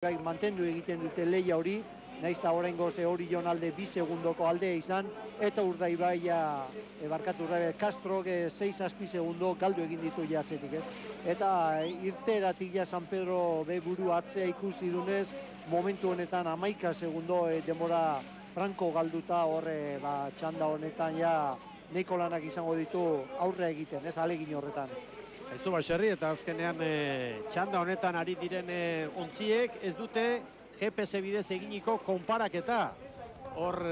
mantendu egiten dute leia hori, nahiz eta oraingoz Orion alde 2 segundoko aldea izan, eta Urdaibaia, Castro 6-7 segundo galdu egin ditu jatzetik, ez? Eta irteeratik ja San Pedro buru atzea ikusi dunez, momentu honetan 11 segundo denbora franko galduta horre txanda honetan ja neiko lanak izango ditu aurrea egiten, ez alegin horretan. Aizu Baxerri, eta azkenean txanda honetan ari diren ontziek ez dute GPS bidez eginiko konparaketa. Hor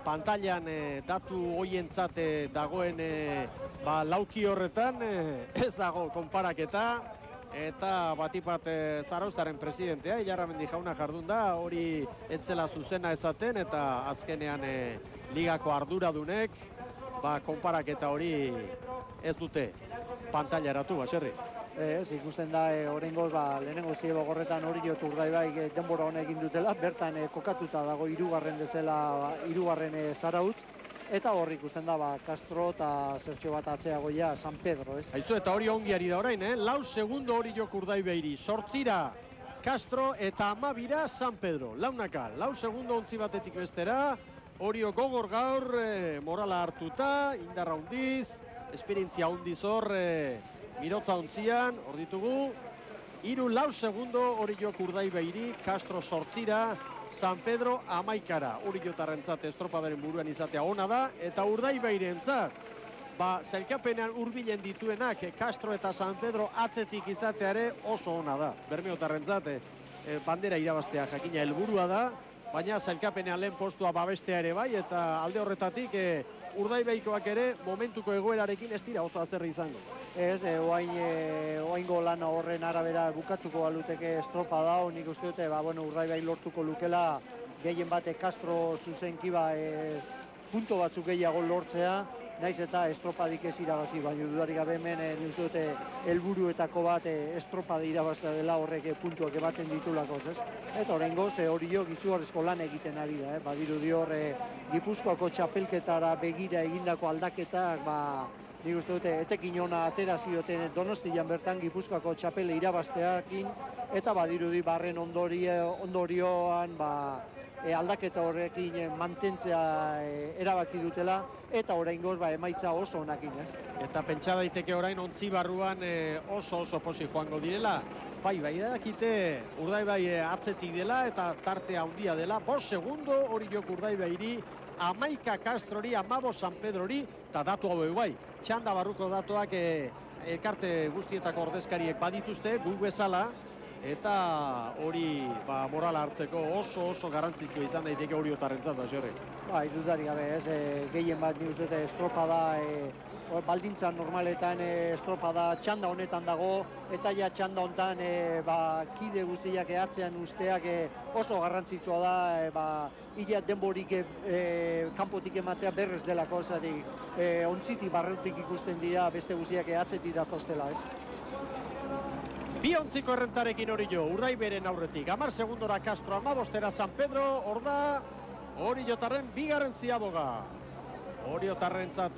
pantailan datu hoientzat dagoen lauki horretan ez dago konparaketa. Eta batipat Zarauztaren presidentea, Ilarramendi jauna jardun da, hori etzela zuzena esaten, eta azkenean ligako arduradunek konparaketa hori ez dute pantailaratu, Baxerri. Ez, ikusten da, oraingoz lehenengo ziebo gorretan Orion Urdaibai denbora honek egin dutela, bertan kokatuta dago hirugarren bezala, hirugarren Zarautz, eta hor ikusten da Castro eta zertxo bat atzeagoia San Pedro, ez? Aizu, eta hori ongiari da orain, lau segundo Orion Urdaibairi, 8 Castro eta 12 San Pedro, launaka, lau segundo ontzi batetik bestera, Orio gogor gaur, morala hartuta, indarra hundiz, esperientzia hundiz hor, mirotza ontzian, hor ditugu, 3-4 segundo Orion Urdaibairi, Castro 8 San Pedro 11 Oriotarrentzat estropadaren buruan izatea ona da, eta Urdaibairentzat, zailkapenean hurbilen dituenak Castro eta San Pedro atzetik izateare oso ona da. Bermeotarrentzat bandera irabaztea jakina helburua da, baina zailkapenean lehen postua babestea ere bai, eta alde horretatik Urdaibaikoak ere momentuko egoerarekin ez dira oso azerri izango. Ez, oaingo lana horren arabera bukatuko baluteke estropada, nik uste dute, Urdaibai lortuko lukela gehien bate Castro zuzenki punto batzuk gehiago lortzea, naiz eta estropadik ez irabazi, baina dudarik gabe hemen uste dute helburuetako bat estropada irabaztea dela horrek puntuak ematen ditulako, ez? Eta oraingoz Orio izugarrizko lan egiten ari da, badirudi hor Gipuzkoako txapelketara begira egindako aldaketak, nik uste dute etekin ona atera zioten Donostian bertan Gipuzkoako txapele irabazteakin, eta badirudi barren ondorioan aldaketa horrekin mantentzea erabaki dutela, eta oraingoz emaitza oso onakin, ez? Eta pentsa daiteke orain ontzi barruan oso posi joango direla. Bai dakite Urdaibai atzetik dela eta tartea handia dela. 5 segundo Orion Urdaibairi, 11 Castrori, 15 San Pedrori, eta datu hau bai. Txanda barruko datuak elkarte guztietako ordezkariek badituzte, gu bezala, eta hori morala hartzeko oso garrantzitsua izan daiteke Oriotarrentzat, Baxerri. Dudarik gabe, ez, gehien bat nik uste dute estropada, baldintza normaletan estropada txanda honetan dago, eta ja txanda honetan kide guztiak atzean usteak oso garrantzitsua da, ila denborik kanpotik ematea berrez delako, zatik ontzitik barrutik ikusten dira beste guztiak atzetik datoztela, ez? Bi ontziko errentarekin Orio, Urdaibairen aurretik, 10 segundora Castro, 15 San Pedro, hor da Oriotarren bigarren ziaboga. Oriotarrentzat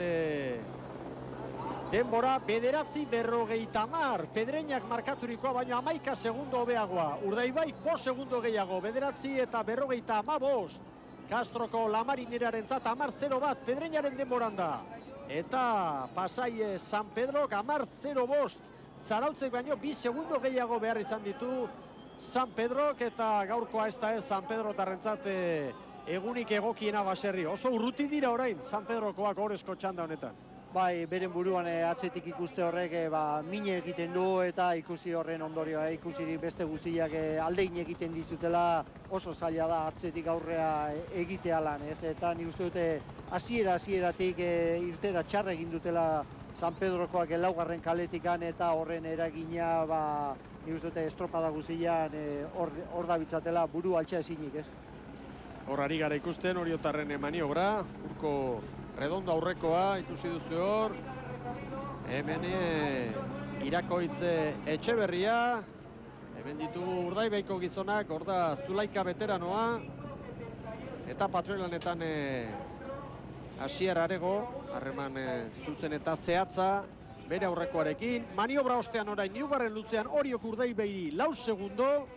denbora 9:50, Pedreñak markaturikoa, baina 11 segundo hobeagoa. Urdaibai 5 segundo gehiago, 9 eta 55. Castroko Lamarinerentzat 10:01, Pedreñaren denboran da. Eta Pasai San Pedro 10:05. Zarautzek baino 2 segundo gehiago behar izan ditu San Pedrok, eta gaurkoa ez da ez San Pedrotarrentzat egunik egokiena, Baxerri. Oso urruti dira orain San Pedrokoak horrezko txanda honetan. Bai, beren buruan atzetik ikuste horrek mine egiten du, eta ikusi horren ondorioa, ikusirik beste guztiak aldein egiten dizutela, oso zaila da atzetik aurrea egitea lan, ez? Eta nik uste dute hasieratik irtera txarra egin dutela San Pedrokoak laugarren kaletikan, eta horren eragina nik uste dute estropada guztian hor da bitzatela buru altxa ezinik, ez? Hor ari gara ikusten Oriotarren maniobra, urko redondo aurrekoa ikusi duzu hor. Hemen Irakoitze Etxeberria, hemen ditugu Urdaibaiko gizonak, hor da Zulaika veteranoa, eta patroilanetan Asier Arego, harreman zuzen eta zehatza, bere aurrekoarekin. Maniobra ostean orain, hirugarren luzean Oriok Urdaibairi 4 segundo,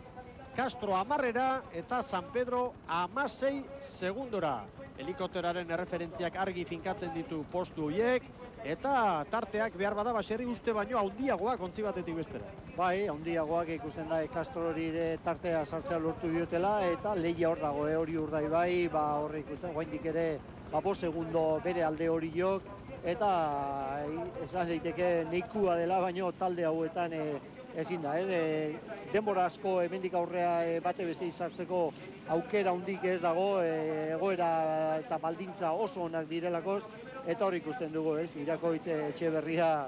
Castro 10 eta San Pedro 16 segundora. Helikopteraren erreferentziak argi finkatzen ditu postu horiek, eta tarteak behar bada baserri uste baino handiagoak ontzi batetik bestera. Bai, handiagoak ikusten da Castro hori tartea sartzea lortu diotela, eta lehia hor dago, hori Urdaibai, horre ikusten, guaindik ere, 5 segundo bere alde hori jok, eta esan daiteke neikua dela, baino talde hauetan ezin da, denbora asko hemendik aurrea bate beste izartzeko aukera hundik ez dago, egoera eta baldintza oso onak direlakoz, eta hor ikusten dugu, Irakoitz Etxeberria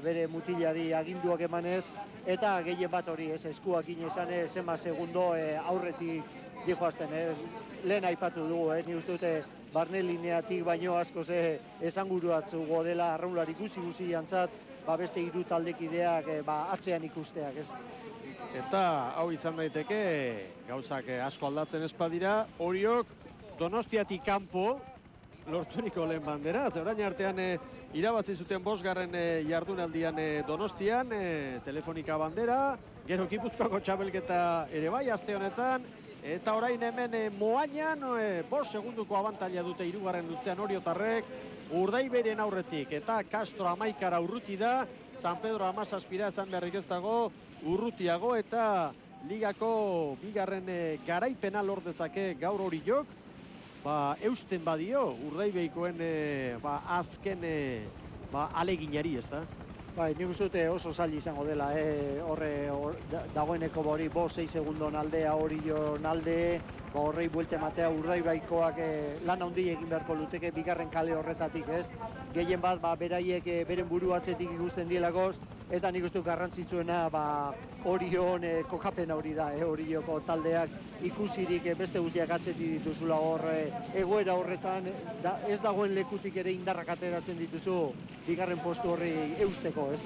bere mutilari aginduak emanez, eta gehien bat hori, eskuak inezan zema segundo aurretik dijoazten, lehen aipatu dugu, ni uste dute barne lineatik baino askoz esanguruatzugo dela arraunlari guzi jantzat, beste 3 taldekideak atzean ikusteak, ez? Eta hau izan daiteke, gauzak asko aldatzen ez badira, Oriok Donostiatik kanpo lorturiko lehen bandera, orain artean irabazi zuten 5. jardunaldian Donostian, telefonika bandera, gero Gipuzkoako txapelketa ere bai aste honetan, eta orain hemen Moañan 5 segunduko abantaila dute 3. lutzean oriotarrek, Urdaibeiren aurretik, eta Castro 11 urruti da, San Pedro 17 ezan beharrik ez dago, urrutiago, eta ligako 2. garaipena lor dezake gaur Oriok, eusten badio Urdaibeikoen azken aleginari, ez da? Bai, nik uste dute oso zaila izango dela, horre dagoeneko hori 5-6 segundon aldea Orion alde, horrei buelte matea Urdaibaikoak lan handi egin beharko luteke 2. kale horretatik, ez? Gehien bat, beraiek beren buru atzetik ikusten dielakoz, eta nik uste garrantzitsuena Orion kokapena hori da, Orioko taldeak ikusirik beste guztiak atzetik dituzula hor, egoera horretan, ez dagoen lekutik ere indarrak ateratzen dituzu 2. postu horri eusteko, ez?